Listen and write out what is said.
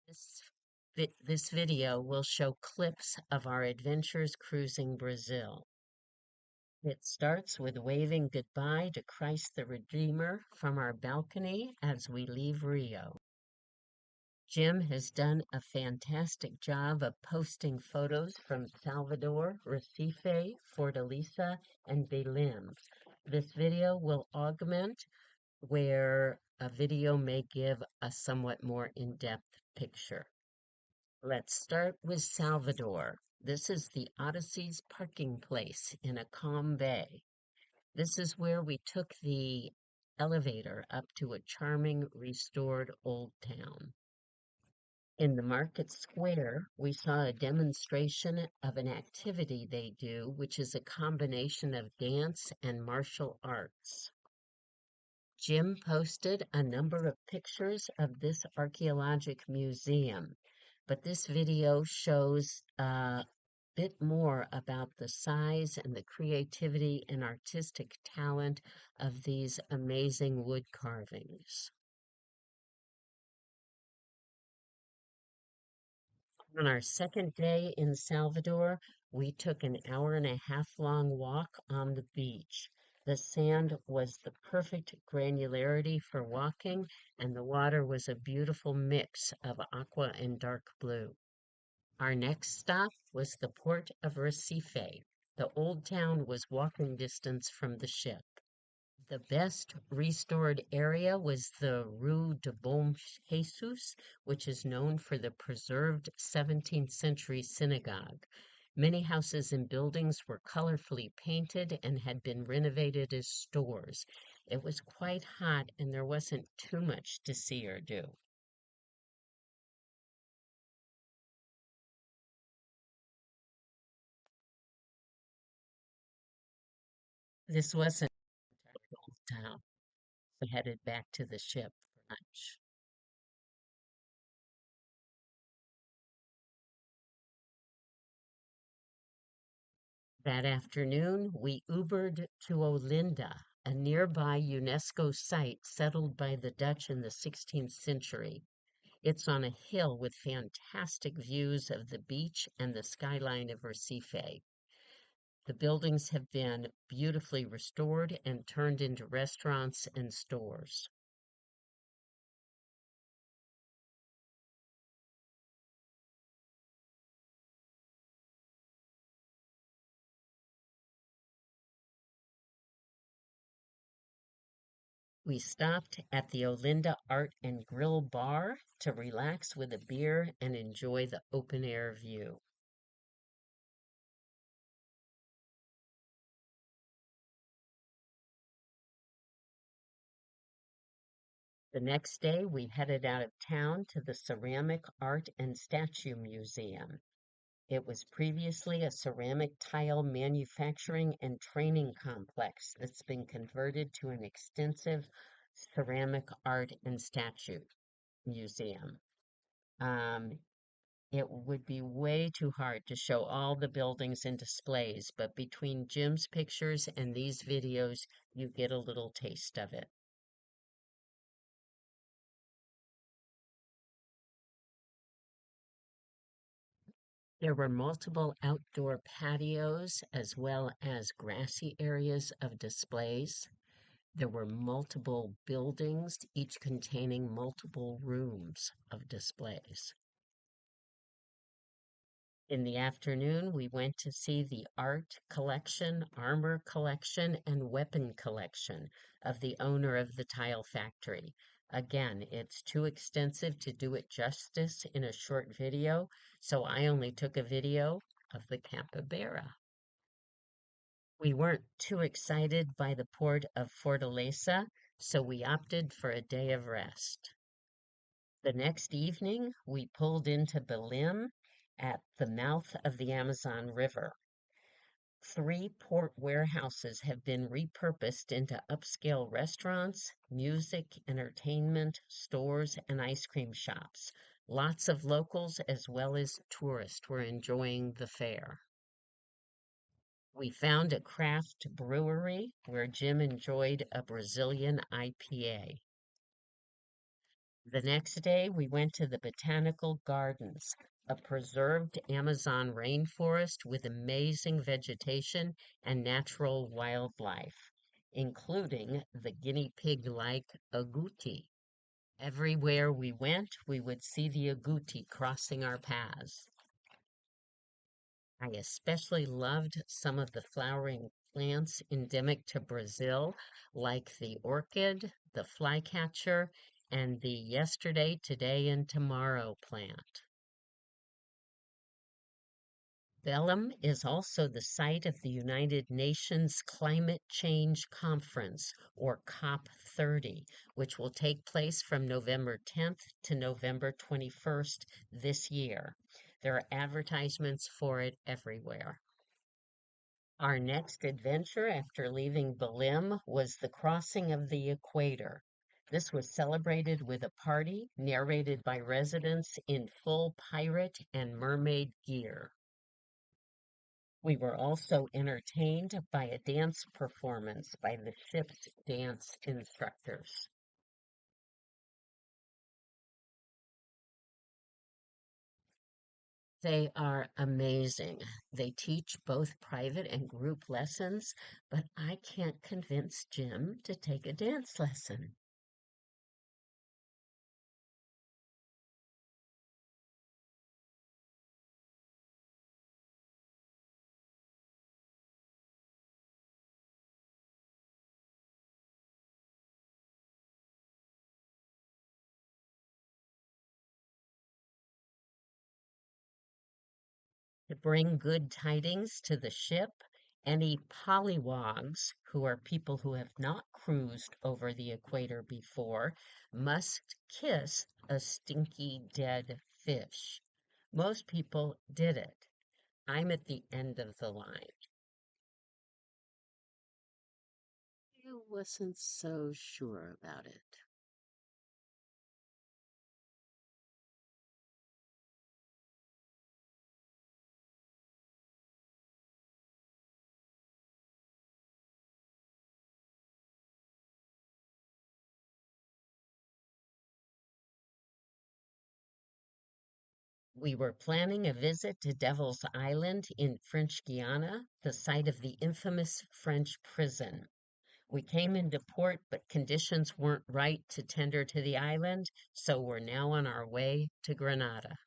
This, this video will show clips of our adventures cruising Brazil. It starts with waving goodbye to Christ the Redeemer from our balcony as we leave Rio. Jim has done a fantastic job of posting photos from Salvador, Recife, Fortaleza, and Belem. This video will augment where a video may give a somewhat more in-depth picture. Let's start with Salvador. This is the Odyssey's parking place in a calm bay. This is where we took the elevator up to a charming restored old town. In the market square, we saw a demonstration of an activity they do, which is a combination of dance and martial arts. Jim posted a number of pictures of this archaeological museum, but this video shows a bit more about the size and the creativity and artistic talent of these amazing wood carvings. On our second day in Salvador, we took an hour and a half long walk on the beach. The sand was the perfect granularity for walking, and the water was a beautiful mix of aqua and dark blue. Our next stop was the port of Recife. The old town was walking distance from the ship. The best restored area was the Rue de Bom Jesus, which is known for the preserved 17th century synagogue. Many houses and buildings were colorfully painted and had been renovated as stores. It was quite hot and there wasn't too much to see or do. This wasn't our old town. We headed back to the ship for lunch. That afternoon, we Ubered to Olinda, a nearby UNESCO site settled by the Dutch in the 16th century. It's on a hill with fantastic views of the beach and the skyline of Recife. The buildings have been beautifully restored and turned into restaurants and stores. We stopped at the Olinda Art and Grill Bar to relax with a beer and enjoy the open air view. The next day, we headed out of town to the Ceramic Art and Statue Museum. It was previously a ceramic tile manufacturing and training complex that's been converted to an extensive ceramic art and statue museum. Um, it would be way too hard to show all the buildings and displays, but between Jim's pictures and these videos, you get a little taste of it. There were multiple outdoor patios as well as grassy areas of displays. There were multiple buildings, each containing multiple rooms of displays. In the afternoon, we went to see the art collection, armor collection, and weapon collection of the owner of the tile factory. Again, it's too extensive to do it justice in a short video, so I only took a video of the capybara. We weren't too excited by the port of Fortaleza, so we opted for a day of rest. The next evening, we pulled into Belem at the mouth of the Amazon River. 3 port warehouses have been repurposed into upscale restaurants, music, entertainment, stores, and ice cream shops. Lots of locals as well as tourists were enjoying the fair. We found a craft brewery where Jim enjoyed a Brazilian IPA. The next day, we went to the Botanical Gardens, a preserved Amazon rainforest with amazing vegetation and natural wildlife, including the guinea pig-like agouti. Everywhere we went, we would see the agouti crossing our paths. I especially loved some of the flowering plants endemic to Brazil, like the orchid, the flycatcher, and the yesterday, today, and tomorrow plant. Belem is also the site of the United Nations Climate Change Conference, or COP30, which will take place from November 10th to November 21st this year. There are advertisements for it everywhere. Our next adventure after leaving Belem was the crossing of the Equator. This was celebrated with a party narrated by residents in full pirate and mermaid gear. We were also entertained by a dance performance by the ship's dance instructors. They are amazing. They teach both private and group lessons, but I can't convince Jim to take a dance lesson. To bring good tidings to the ship, any pollywogs, who are people who have not cruised over the equator before, must kiss a stinky dead fish. Most people did it. I'm at the end of the line. I wasn't so sure about it. We were planning a visit to Devil's Island in French Guiana, the site of the infamous French prison. We came into port, but conditions weren't right to tender to the island, so we're now on our way to Granada.